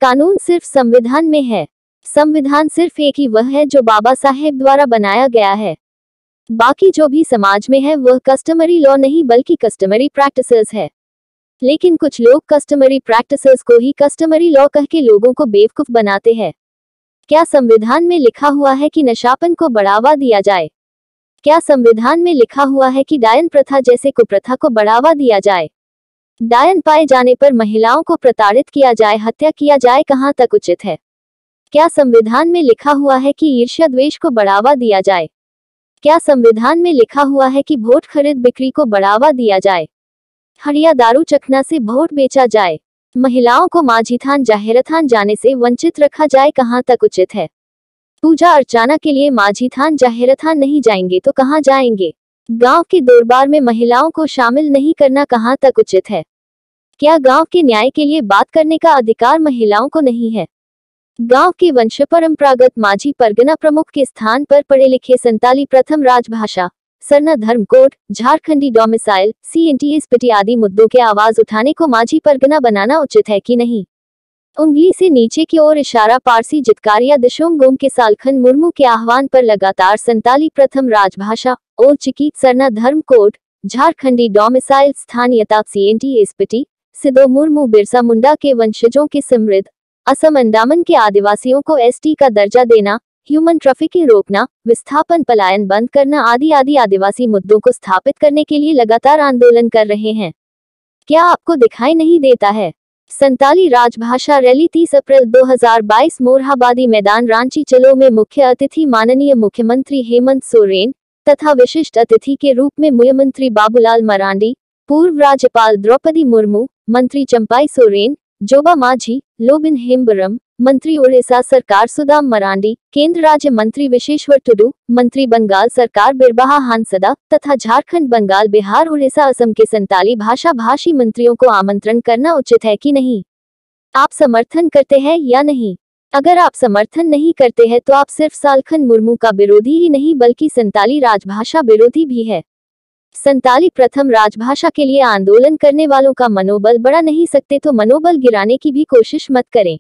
कानून सिर्फ संविधान में है। संविधान सिर्फ एक ही वह है जो बाबा साहेब द्वारा बनाया गया है। बाकी जो भी समाज में है वह कस्टमरी लॉ नहीं बल्कि कस्टमरी प्रैक्टिसेस है। लेकिन कुछ लोग कस्टमरी प्रैक्टिसेस को ही कस्टमरी लॉ कह के लोगों को बेवकूफ बनाते हैं। क्या संविधान में लिखा हुआ है कि नशापन को बढ़ावा दिया जाए? क्या संविधान में लिखा हुआ है कि डायन प्रथा जैसे कुप्रथा को बढ़ावा दिया जाए? डायन पाए जाने पर महिलाओं को प्रताड़ित किया जाए, हत्या किया जाए, कहां तक उचित है? क्या संविधान में लिखा हुआ है कि ईर्ष्या द्वेष को बढ़ावा दिया जाए? क्या संविधान में लिखा हुआ है कि वोट खरीद बिक्री को बढ़ावा दिया जाए? हड़िया दारू चखना से वोट बेचा जाए? महिलाओं को माझी थान जाहिर थान जाने से वंचित रखा जाए, कहां तक उचित है? पूजा अर्चना के लिए माझी थान जाहिर थान नहीं जाएंगे तो कहां जाएंगे? गांव के दरबार में महिलाओं को शामिल नहीं करना कहां तक उचित है? क्या गांव के न्याय के लिए बात करने का अधिकार महिलाओं को नहीं है? गांव के वंश परंपरागत माझी परगना प्रमुख के स्थान पर पढ़े लिखे संताली प्रथम राजभाषा, सरना धर्म code, Jharkhandi domicile, CNT SPT आदि मुद्दों के आवाज उठाने को माझी परगना बनाना उचित है कि नहीं? उंगली से नीचे की ओर इशारा पारसी जितकारिया दिशोंगोम के सालखन मुर्मू के आह्वान पर लगातार संताली प्रथम राजभाषा, ओलचिकी, सरना धर्म कोड, झारखंडी डोमिसाइल, स्थानीयता, CNT एसपीटी, सिदो मुर्मू बिरसा मुंडा के वंशजों के समृद्ध असम अंडमान के आदिवासियों को ST का दर्जा देना, ह्यूमन ट्रैफिकिंग रोकना, विस्थापन पलायन बंद करना आदि आदिवासी मुद्दों को स्थापित करने के लिए लगातार आंदोलन कर रहे हैं। क्या आपको दिखाई नहीं देता है? संताली राजभाषा रैली 30 अप्रैल 2022 मोरहाबादी मैदान रांची चलो में मुख्य अतिथि माननीय मुख्यमंत्री हेमंत सोरेन तथा विशिष्ट अतिथि के रूप में मुख्यमंत्री बाबूलाल मरांडी, पूर्व राज्यपाल द्रौपदी मुर्मू, मंत्री चंपाई सोरेन, जोबा माझी, लोबिन हेम्बरम, मंत्री उड़ीसा सरकार सुदाम मरांडी, केंद्र राज्य मंत्री विशेश्वर टुडू, मंत्री बंगाल सरकार बिरबहा हांसदा तथा झारखंड, बंगाल, बिहार, उड़ीसा, असम के संताली भाषा भाषी मंत्रियों को आमंत्रण करना उचित है कि नहीं? आप समर्थन करते हैं या नहीं? अगर आप समर्थन नहीं करते हैं तो आप सिर्फ सालखन मुर्मू का विरोधी ही नहीं बल्कि संताली राजभाषा विरोधी भी है। संताली प्रथम राजभाषा के लिए आंदोलन करने वालों का मनोबल बढ़ा नहीं सकते तो मनोबल गिराने की भी कोशिश मत करें।